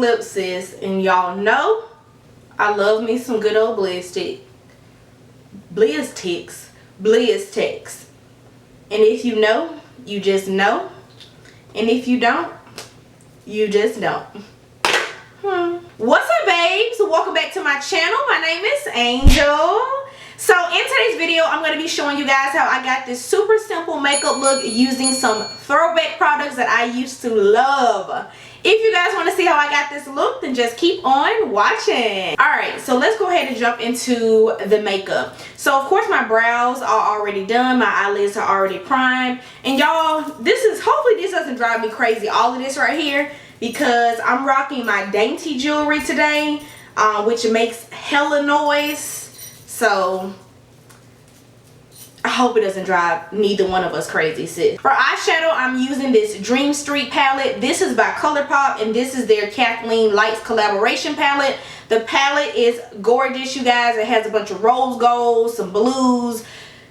lips, sis. And y'all know I love me some good old Blizzsticks. Blizzsticks. And if you know, you just know. And if you don't, you just don't. What's up, babes? Welcome back to my channel. My name is Angel. So in today's video, I'm going to be showing you guys how I got this super simple makeup look using some throwback products that I used to love. If you guys want to see how I got this look, then just keep on watching. Alright, so let's go ahead and jump into the makeup. So of course my brows are already done, my eyelids are already primed. And y'all, hopefully this doesn't drive me crazy, all of this right here, because I'm rocking my dainty jewelry today, which makes hella noise. So I hope it doesn't drive neither one of us crazy, sis. For eyeshadow, I'm using this Dream Street palette. This is by ColourPop, and this is their Kathleen Lights collaboration palette. The palette is gorgeous, you guys. It has a bunch of rose gold, some blues.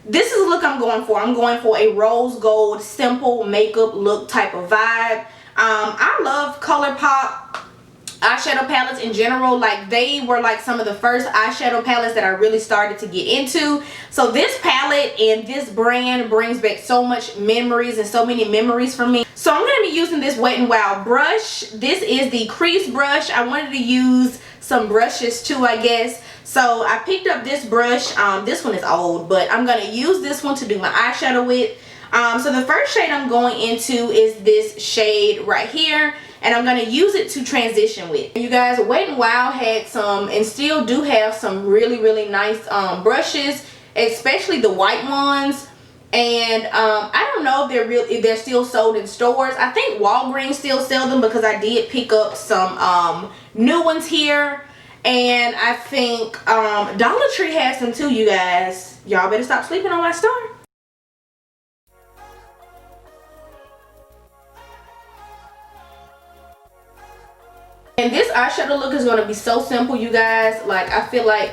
This is the look I'm going for. I'm going for a rose gold, simple makeup look type of vibe. I love ColourPop eyeshadow palettes in general. Like, they were like some of the first eyeshadow palettes that I really started to get into. So this palette and this brand brings back so much memories and so many memories for me. So I'm going to be using this Wet n Wild brush. This is the crease brush. I wanted to use some brushes too, I guess. So I picked up this brush. This one is old, but I'm going to use this one to do my eyeshadow with. So the first shade I'm going into is this shade right here. And I'm going to use it to transition with. You guys, Wet n Wild had some, and still do have some really nice brushes, especially the white ones. And I don't know if they're still sold in stores. I think Walgreens still sell them because I did pick up some new ones here. And I think Dollar Tree has them too, you guys. Y'all better stop sleeping on my store. And this eyeshadow look is going to be so simple, you guys. Like, I feel like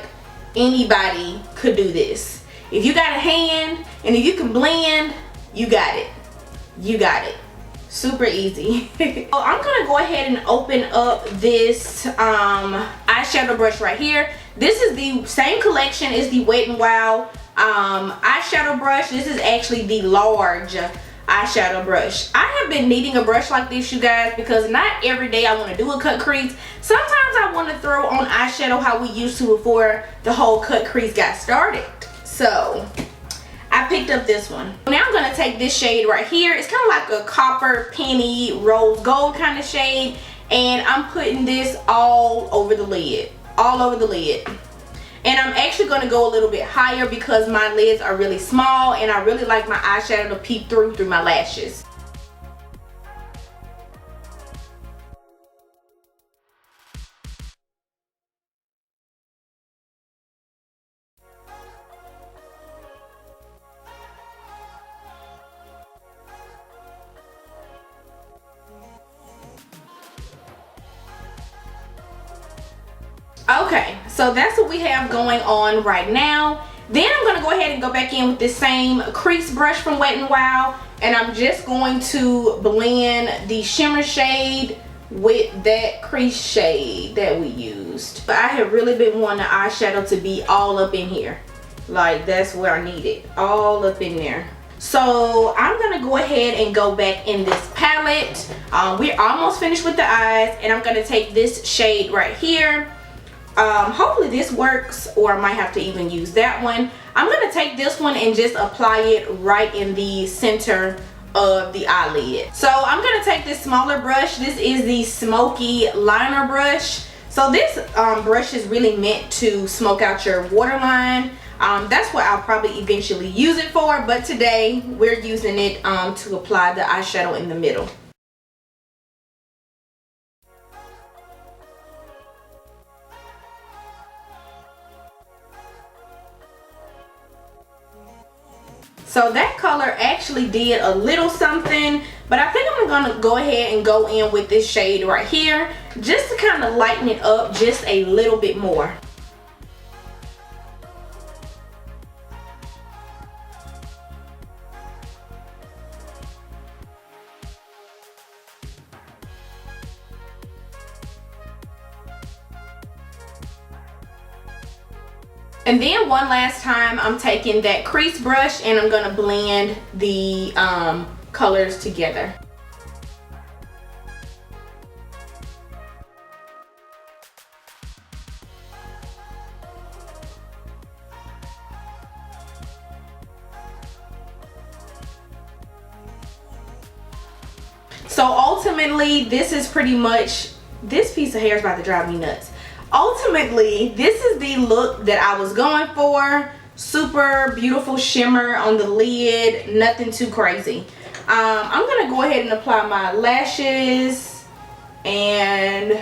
anybody could do this. If you got a hand and if you can blend, you got it. You got it. Super easy. So I'm going to go ahead and open up this eyeshadow brush right here. This is the same collection as the Wet n Wild eyeshadow brush. This is actually the large eyeshadow brush. I have been needing a brush like this, you guys, because not every day I want to do a cut crease. Sometimes I want to throw on eyeshadow how we used to before the whole cut crease got started. So I picked up this one. Now I'm going to take this shade right here. It's kind of like a copper penny rose gold kind of shade, and I'm putting this all over the lid. All over the lid. And I'm actually going to go a little bit higher because my lids are really small and I really like my eyeshadow to peek through my lashes. Okay, so that's what we have going on right now. Then I'm going to go ahead and go back in with this same crease brush from Wet n Wild, and I'm just going to blend the shimmer shade with that crease shade that we used. But I have really been wanting the eyeshadow to be all up in here. Like, that's where I need it, all up in there. So I'm going to go ahead and go back in this palette. We're almost finished with the eyes, and I'm going to take this shade right here. Hopefully this works, or I might have to even use that one. I'm going to take this one and just apply it right in the center of the eyelid. So I'm going to take this smaller brush. This is the Smoky Liner brush. So this brush is really meant to smoke out your waterline. That's what I'll probably eventually use it for, but today we're using it to apply the eyeshadow in the middle. So that color actually did a little something, but I think I'm going to go ahead and go in with this shade right here just to kind of lighten it up just a little bit more. And then one last time, I'm taking that crease brush and I'm gonna blend the colors together. So ultimately, this is pretty much, this piece of hair is about to drive me nuts. Ultimately, this is the look that I was going for. Super beautiful shimmer on the lid, nothing too crazy. I'm gonna go ahead and apply my lashes, and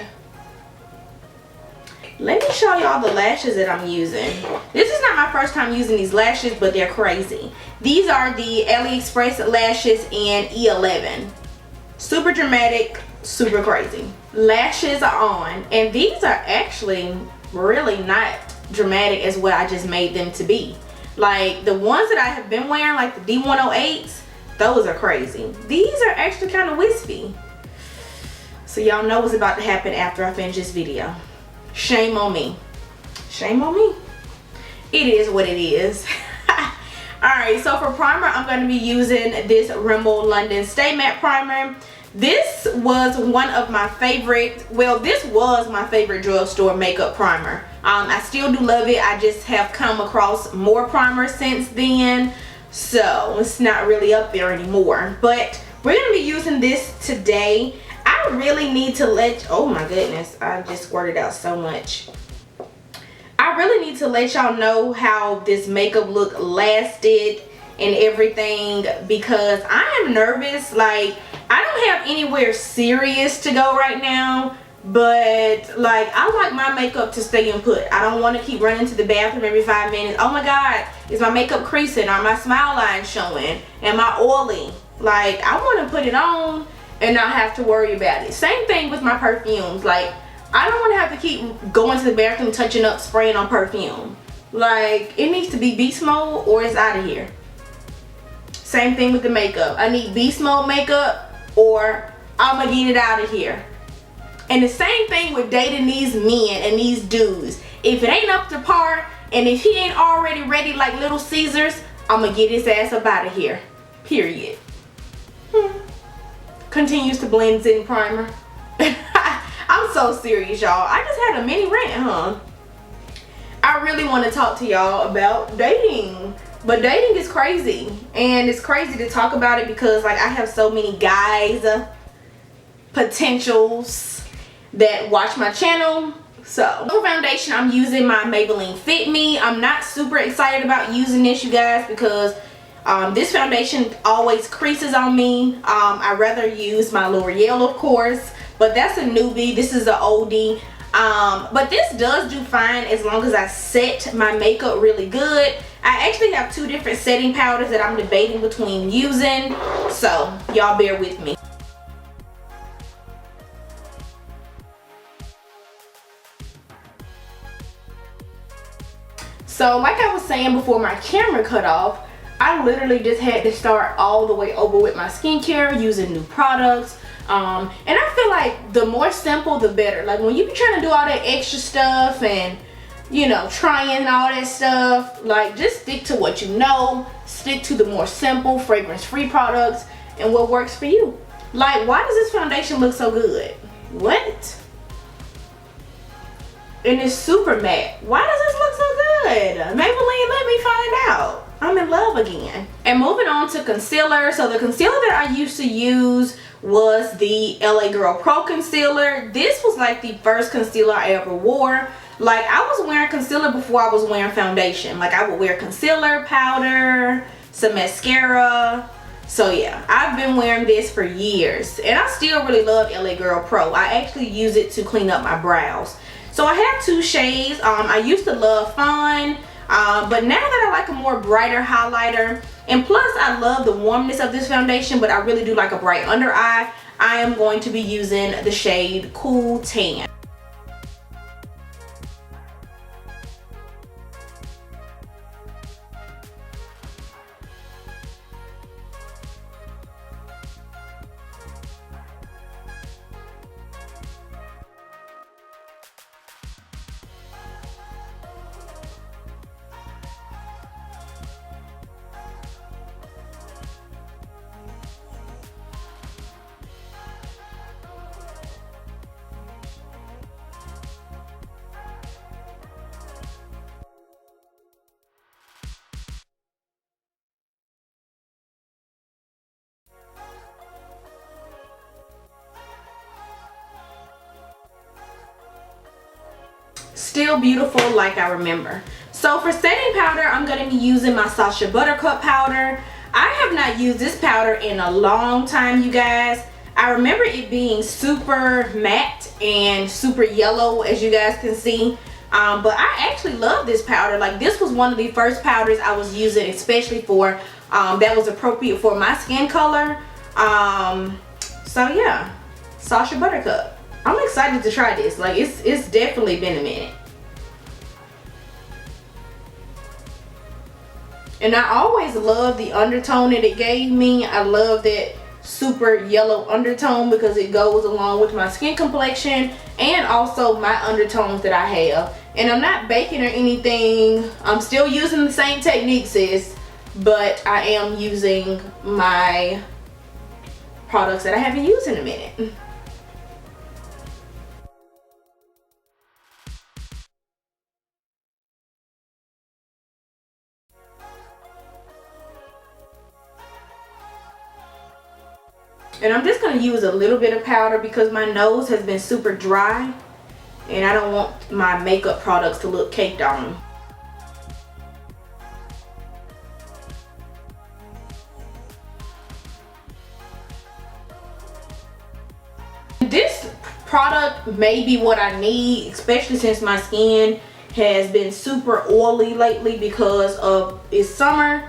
let me show y'all the lashes that I'm using. This is not my first time using these lashes, but they're crazy. These are the AliExpress lashes in E11. Super dramatic, super crazy. Lashes are on, and these are actually really not dramatic as what I just made them to be. Like the ones that I have been wearing, like the D108s, those are crazy. These are actually kind of wispy. So y'all know what's about to happen after I finish this video. Shame on me. Shame on me. It is what it is. Alright, so for primer, I'm going to be using this Rimmel London Stay Matte Primer. This was one of my favorite, well, this was my favorite drugstore makeup primer. I still do love it. I just have come across more primers since then, so it's not really up there anymore. But we're going to be using this today. I really need to let, oh my goodness, I just squirted out so much. I really need to let y'all know how this makeup look lasted and everything, because I am nervous. Like, I don't have anywhere serious to go right now, but like, I like my makeup to stay in put. I don't want to keep running to the bathroom every 5 minutes. Oh my god, is my makeup creasing? Are my smile lines showing? Am I oily? Like, I want to put it on and not have to worry about it. Same thing with my perfumes. Like, I don't want to have to keep going to the bathroom, touching up, spraying on perfume. Like, it needs to be beast mode or it's out of here. Same thing with the makeup. I need beast mode makeup or I'm gonna get it out of here. And the same thing with dating these men and these dudes. If it ain't up to par and if he ain't already ready like Little Caesars, I'm gonna get his ass up out of here. Period. Continues to blend in primer. I'm so serious, y'all. I just had a mini rant, huh? I really want to talk to y'all about dating. But dating is crazy. And it's crazy to talk about it because like I have so many guys, potentials that watch my channel. So for foundation, I'm using my Maybelline Fit Me. I'm not super excited about using this, you guys, because this foundation always creases on me. I'd rather use my L'Oreal, of course, but that's a newbie. This is an oldie. But this does do fine as long as I set my makeup really good. I actually have 2 different setting powders that I'm debating between using, so y'all bear with me. So like I was saying before my camera cut off, I literally just had to start all the way over with my skincare, using new products. And I feel like the more simple, the better. Like when you be trying to do all that extra stuff and, you know, trying all that stuff, like just stick to what you know. Stick to the more simple, fragrance-free products and what works for you. Like, why does this foundation look so good? What? And it's super matte. Why does this look so good? Maybelline, let me find out. I'm in love again. And moving on to concealer. So the concealer that I used to use was the LA Girl Pro Concealer. This was like the first concealer I ever wore. Like, I was wearing concealer before I was wearing foundation. Like, I would wear concealer, powder, some mascara. So yeah, I've been wearing this for years. And I still really love LA Girl Pro. I actually use it to clean up my brows. So I have 2 shades. I used to love Fawn. But now that I like a more brighter highlighter, and plus I love the warmness of this foundation, but I really do like a bright under eye, I am going to be using the shade Cool Tan. still beautiful like I remember. So for setting powder, I'm going to be using my Sacha Buttercup powder. I have not used this powder in a long time, you guys. I remember it being super matte and super yellow, as you guys can see. But I actually love this powder. Like, this was one of the first powders I was using, especially for that was appropriate for my skin color. So yeah, Sacha Buttercup. I'm excited to try this. Like, it's definitely been a minute. And I always love the undertone that it gave me. I love that super yellow undertone because it goes along with my skin complexion and also my undertones that I have. And I'm not baking or anything. I'm still using the same technique, sis, but I am using my products that I haven't used in a minute. And I'm just going to use a little bit of powder because my nose has been super dry and I don't want my makeup products to look caked on. This product may be what I need, especially since my skin has been super oily lately because of it's summer.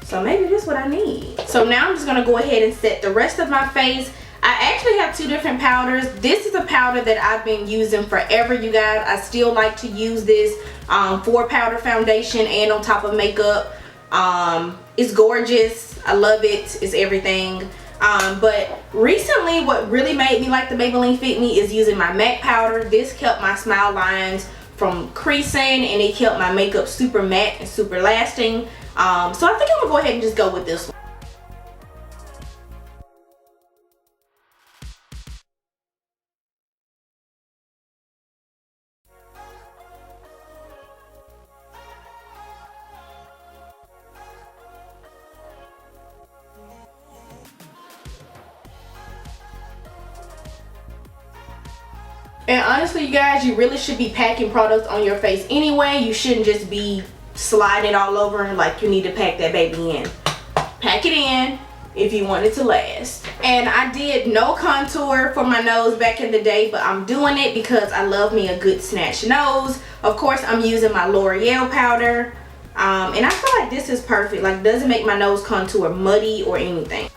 So maybe this is what I need. So now I'm just gonna go ahead and set the rest of my face. I actually have two different powders. This is a powder that I've been using forever, you guys. I still like to use this for powder foundation and on top of makeup. It's gorgeous. I love it. It's everything. But recently what really made me like the Maybelline Fit Me is using my MAC powder. This kept my smile lines from creasing and it kept my makeup super matte and super lasting. So I think I'm gonna go ahead and just go with this one. And honestly, you guys, you really should be packing products on your face anyway. You shouldn't just be sliding it all over and like you need to pack that baby in. Pack it in if you want it to last. And I did no contour for my nose back in the day, but I'm doing it because I love me a good snatched nose. Of course, I'm using my L'Oreal powder. And I feel like this is perfect. Like, doesn't make my nose contour muddy or anything.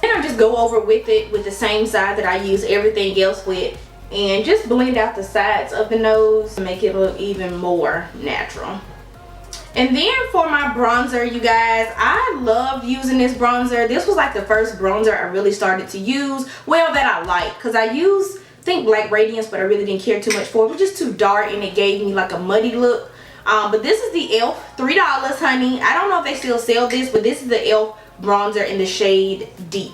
And I just go over with it with the same side that I use everything else with and just blend out the sides of the nose to make it look even more natural. And then for my bronzer, you guys, I love using this bronzer. This was like the first bronzer I really started to use, well, that I like, because I use, I think, Black Radiance, but I really didn't care too much for it. It was just too dark and it gave me like a muddy look. But this is the e.l.f. $3, honey. I don't know if they still sell this, but this is the e.l.f. bronzer in the shade Deep.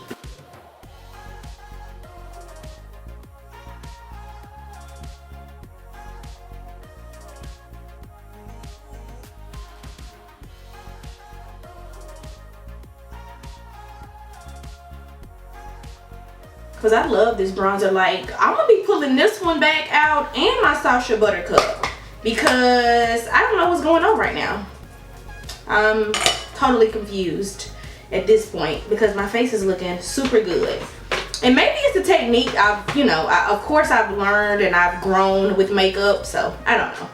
Because I love this bronzer. Like, I'm going to be pulling this one back out and my Sacha Buttercup because I don't know what's going on right now. I'm totally confused at this point because my face is looking super good. And maybe it's the technique I've, you know, of course I've learned and I've grown with makeup, so I don't know.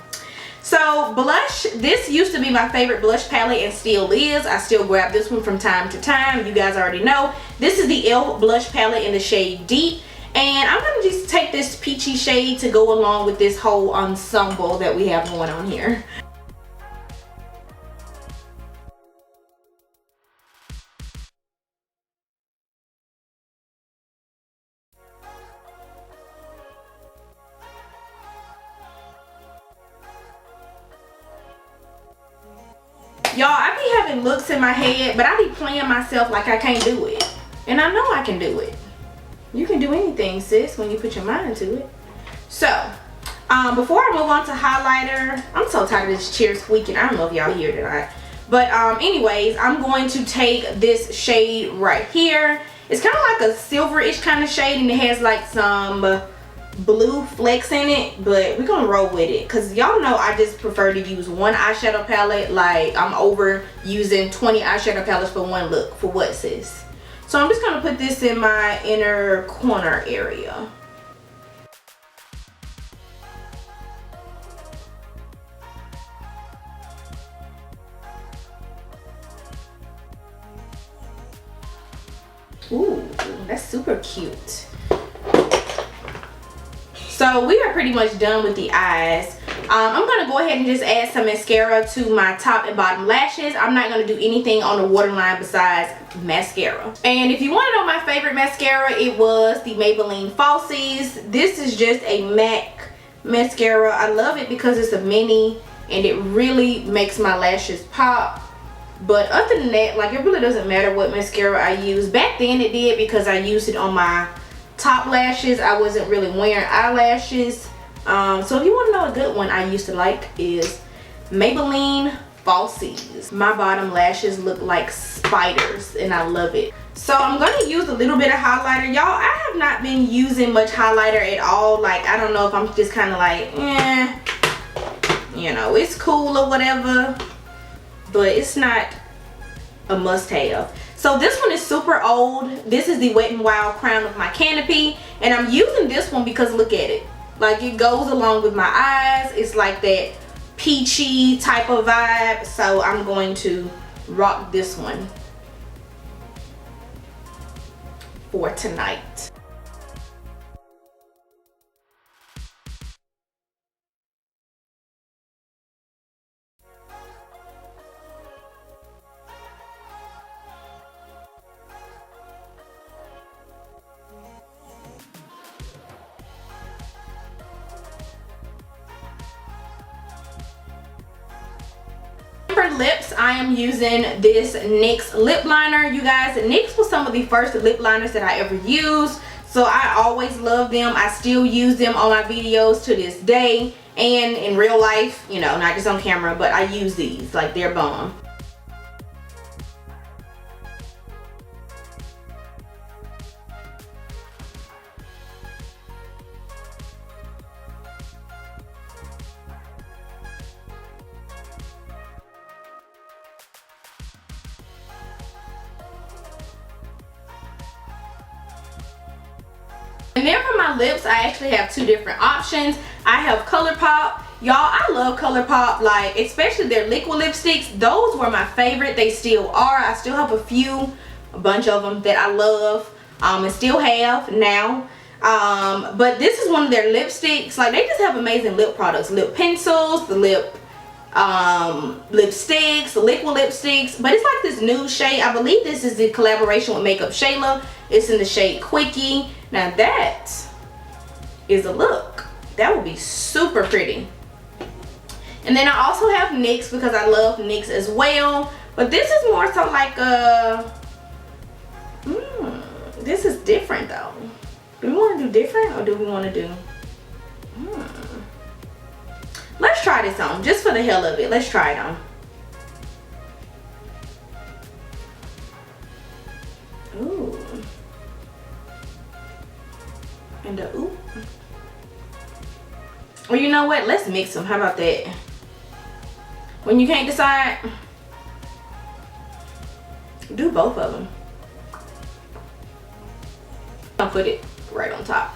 So blush, this used to be my favorite blush palette and still is. I still grab this one from time to time. You guys already know. This is the e.l.f. blush palette in the shade Deep. And I'm going to just take this peachy shade to go along with this whole ensemble that we have going on here. Y'all, I be having looks in my head, but I be playing myself like I can't do it. And I know I can do it. You can do anything, sis, when you put your mind to it. So, before I move on to highlighter, I'm so tired of this chair squeaking. I don't know if y'all hear it or not. But anyways, I'm going to take this shade right here. It's kind of like a silverish kind of shade, and it has like some blue flecks in it, but we're gonna roll with it because y'all know I just prefer to use one eyeshadow palette. Like, I'm over using 20 eyeshadow palettes for one look. For what, sis? So I'm just gonna put this in my inner corner area. Ooh, that's super cute. So we are pretty much done with the eyes. I'm going to go ahead and just add some mascara to my top and bottom lashes. I'm not going to do anything on the waterline besides mascara. And if you want to know my favorite mascara, it was the Maybelline Falsies. This is just a MAC mascara. I love it because it's a mini and it really makes my lashes pop. But other than that, like, it really doesn't matter what mascara I use. Back then it did because I used it on my top lashes. I wasn't really wearing eyelashes. So if you want to know a good one I used to like is Maybelline Falsies. My bottom lashes look like spiders and I love it. So I'm going to use a little bit of highlighter. Y'all, I have not been using much highlighter at all. Like, I don't know if I'm just kind of like, you know, it's cool or whatever, but it's not a must-have. So this one is super old. This is the Wet n Wild Crown of My Canopy, and I'm using this one because look at it. Like, it goes along with my eyes. It's like that peachy type of vibe, so I'm going to rock this one for tonight. For lips, I am using this NYX lip liner. You guys, NYX was some of the first lip liners that I ever used, so I always love them. I still use them on my videos to this day, and in real life, you know, not just on camera, but I use these. Like, they're bomb. And then for my lips, I actually have two different options. I have ColourPop. Y'all, I love ColourPop, like, especially their liquid lipsticks. Those were my favorite. They still are. I still have a bunch of them that I love, and still have now. But this is one of their lipsticks. Like, they just have amazing lip products. Lip pencils, the lip lipsticks, liquid lipsticks. But it's like this nude shade. I believe this is the collaboration with Makeup Shayla. It's in the shade Quickie. Now that is a look. That would be super pretty. And then I also have NYX because I love NYX as well. But this is more so like a... this is different though. Do we want to do different or do we want to do... Let's try this on just for the hell of it. Let's try it on. Ooh. And ooh. Well, you know what? Let's mix them. How about that? When you can't decide, do both of them. I'll put it right on top.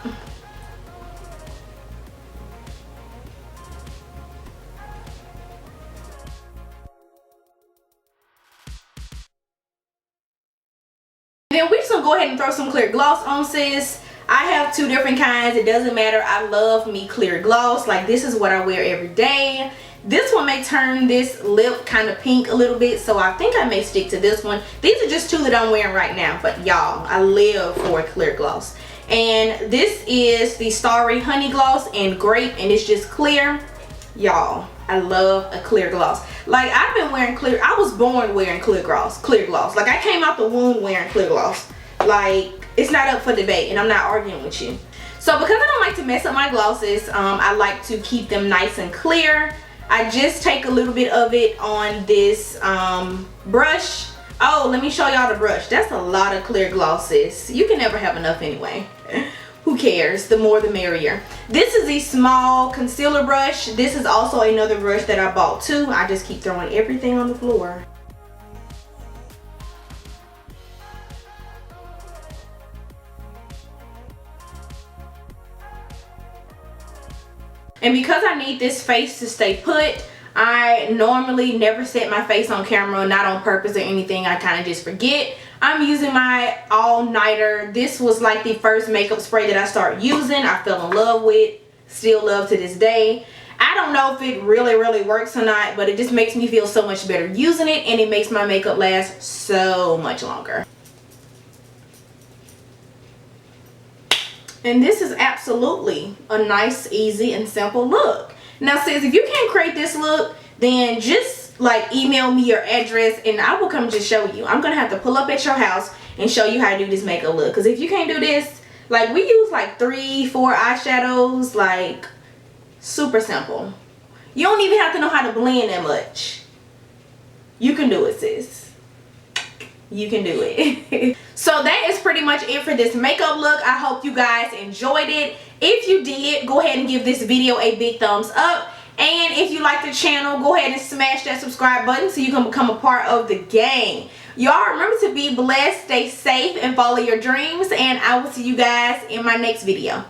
Then we're just gonna go ahead and throw some clear gloss on, sis. I have two different kinds. It doesn't matter. I love me clear gloss. Like, this is what I wear every day. This one may turn this lip kind of pink a little bit, so I think I may stick to this one. These are just two that I'm wearing right now, but y'all, I live for a clear gloss. And this is the Starry Honey Gloss and Grape, and it's just clear. Y'all, I love a clear gloss. Like, I've been wearing clear. I was born wearing clear gloss. Like, I came out the womb wearing clear gloss. Like, it's not up for debate, and I'm not arguing with you. So because I don't like to mess up my glosses, I like to keep them nice and clear. I just take a little bit of it on this brush. Oh, let me show y'all the brush. That's a lot of clear glosses. You can never have enough anyway. Who cares? The more the merrier. This is a small concealer brush. This is also another brush that I bought too. I just keep throwing everything on the floor. And because I need this face to stay put, I normally never set my face on camera, not on purpose or anything. I kind of just forget. I'm using my all-nighter. This was like the first makeup spray that I started using. I fell in love with, still love to this day. I don't know if it really works or not, but it just makes me feel so much better using it, and it makes my makeup last so much longer. And this is absolutely a nice, easy, and simple look. Now, sis, if you can't create this look, then just like email me your address and I will come just show you. I'm gonna have to pull up at your house and show you how to do this makeup look. Because if you can't do this, like we use like 3-4 eyeshadows, like super simple. You don't even have to know how to blend that much. You can do it, sis. You can do it. So that is pretty much it for this makeup look. I hope you guys enjoyed it. If you did, go ahead and give this video a big thumbs up. And if you like the channel, go ahead and smash that subscribe button so you can become a part of the gang. Y'all remember to be blessed, stay safe, and follow your dreams. And I will see you guys in my next video.